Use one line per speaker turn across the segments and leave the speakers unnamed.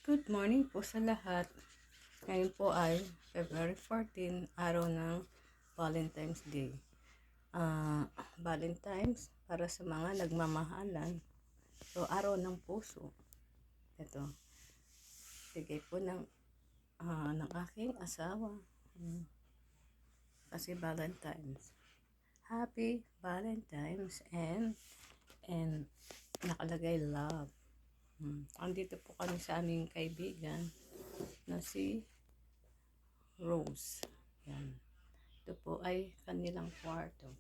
Good morning po sa lahat. Ngayon po ay February 14, araw ng Valentine's Day. Valentine's para sa mga nagmamahalan. So, araw ng puso. Ito. Bigay po ng aking asawa. Kasi Valentine's. Happy Valentine's and nakalagay love. Andito po kami sa aming kaibigan na si Rose. Yan. Ito po ay kanilang kwarto.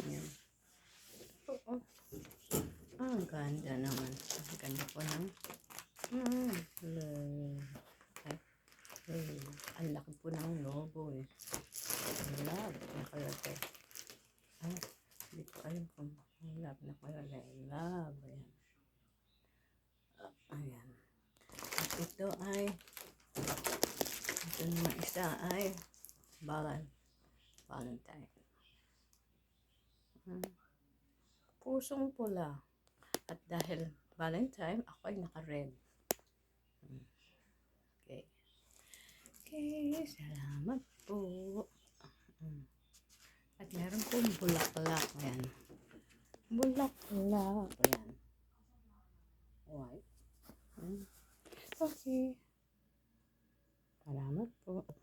Yan. Oh. Ang ganda naman. Ang ganda po ng ang laki po ng logo eh. Love. Nakalagay. Hindi ko alam kung love nakalagay. Love. Ayan. Ayan. At ito naman isa ay Valentine. Pusong pula. At dahil Valentine, ako ay naka-red. Okay. Okay, salamat po. At meron pong bulaklak. Ayan. Bulaklak. Ayan. White. Okay. Salamat po.